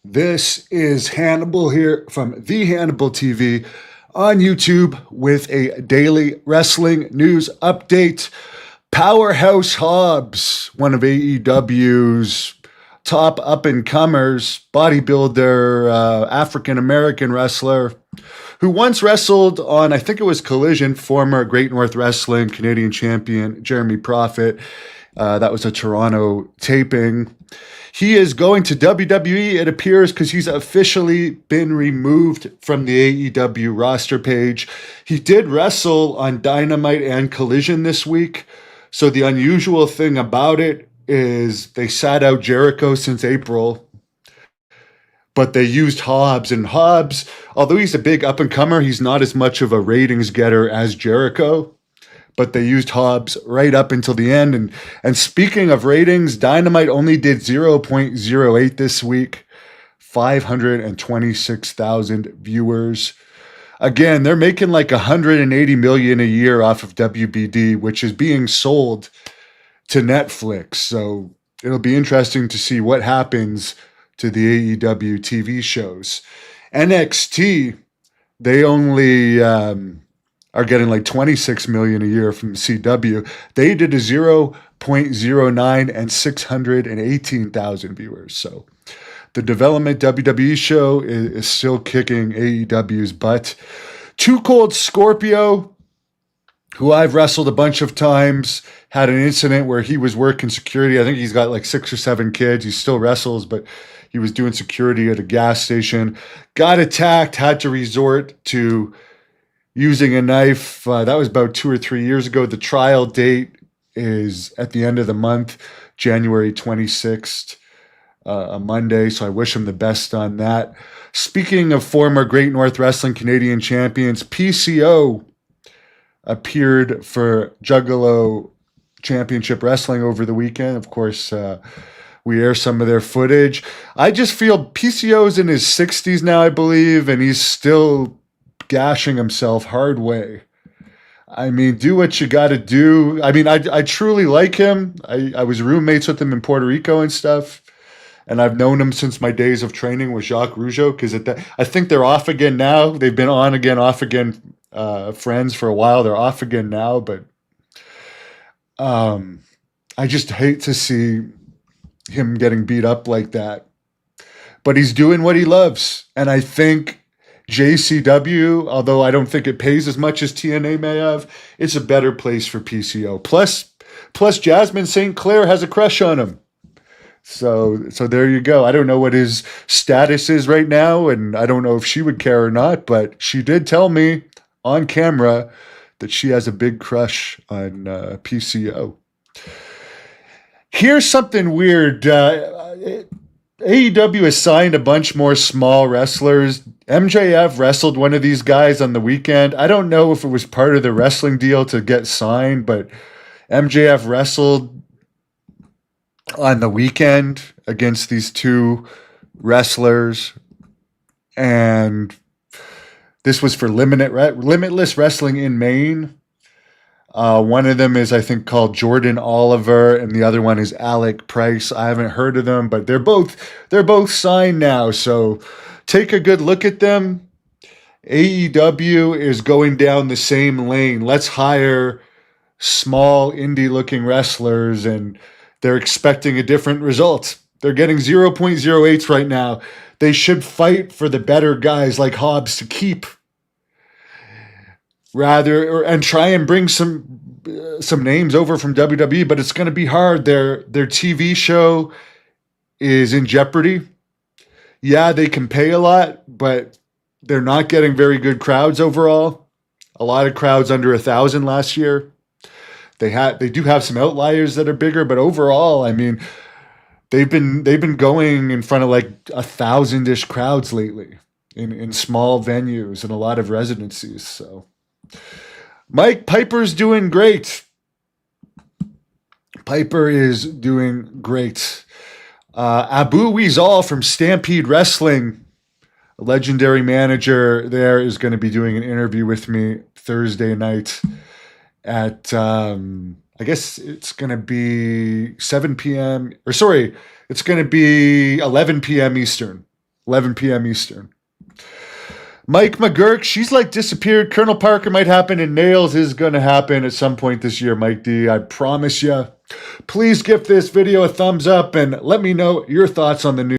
This is Hannibal here from The Hannibal TV on YouTube with a daily wrestling news update. Powerhouse Hobbs, one of AEW's top up-and-comers, bodybuilder, African-American wrestler, who once wrestled on, I think it was Collision, former Great North Wrestling Canadian champion Jeremy Prophet. That was a Toronto taping. He is going to WWE, it appears, because he's officially been removed from the AEW roster page. He did wrestle on Dynamite and Collision this week. So the unusual thing about it is they sat out Jericho since April, but they used Hobbs. And Hobbs, although he's a big up-and-comer, he's not as much of a ratings getter as Jericho. But they used Hobbs right up until the end. And speaking of ratings, Dynamite only did 0.08 this week, 526,000 viewers. Again, they're making like $180 million a year off of WBD, which is being sold to Netflix. So it'll be interesting to see what happens to the AEW TV shows. NXT, they only are getting like $26 million a year from CW. They did a 0.09 and 618,000 viewers. So the development WWE show is still kicking AEW's butt. Too Cold Scorpio, who I've wrestled a bunch of times, had an incident where he was working security. I think he's got like 6 or 7 kids. He still wrestles, but he was doing security at a gas station. Got attacked, had to resort to using a knife. That was about 2 or 3 years ago. The trial date is at the end of the month, January 26th, a Monday. So I wish him the best on that. Speaking of former Great North Wrestling Canadian champions, PCO appeared for Juggalo Championship Wrestling over the weekend. Of course, we air some of their footage. I just feel PCO's in his 60s now, I believe, and he's still gashing himself hard way. I mean, do what you got to do. I mean, I truly like him. I was roommates with him in Puerto Rico and stuff, and I've known him since my days of training with Jacques Rougeau, because I think they're off again now. They've been on again, off again, friends for a while. They're off again now, but I just hate to see him getting beat up like that. But he's doing what he loves, and I think JCW, although I don't think it pays as much as TNA may have, it's a better place for PCO. Plus Jasmine St. Clair has a crush on him. So there you go. I don't know what his status is right now, and I don't know if she would care or not, but she did tell me on camera that she has a big crush on PCO. Here's something weird. AEW has signed a bunch more small wrestlers. MJF wrestled one of these guys on the weekend. I don't know if it was part of the wrestling deal to get signed, but MJF wrestled on the weekend against these 2 wrestlers. And this was for Limitless Wrestling in Maine. One of them is, I think, called Jordan Oliver, and the other one is Alec Price. I haven't heard of them, but they're both signed now. So take a good look at them. AEW is going down the same lane. Let's hire small indie-looking wrestlers, and they're expecting a different result. They're getting 0.08s right now. They should fight for the better guys like Hobbs to keep, and try and bring some names over from WWE, but it's going to be hard. Their TV show is in jeopardy. Yeah, they can pay a lot, but they're not getting very good crowds overall. A lot of crowds under 1,000 last year. They do have some outliers that are bigger, but overall, I mean, they've been going in front of like 1,000-ish crowds lately in small venues and a lot of residencies. So Mike Piper's doing great. Piper is doing great. Abu Weasal from Stampede Wrestling, a legendary manager there, is going to be doing an interview with me Thursday night at, I guess it's going to be 7 p.m. Or sorry, it's going to be 11 p.m. Eastern. 11 p.m. Eastern. Mike McGurk, she's like disappeared. Colonel Parker might happen, and Nails is going to happen at some point this year, Mike D. I promise you. Please give this video a thumbs up and let me know your thoughts on the news.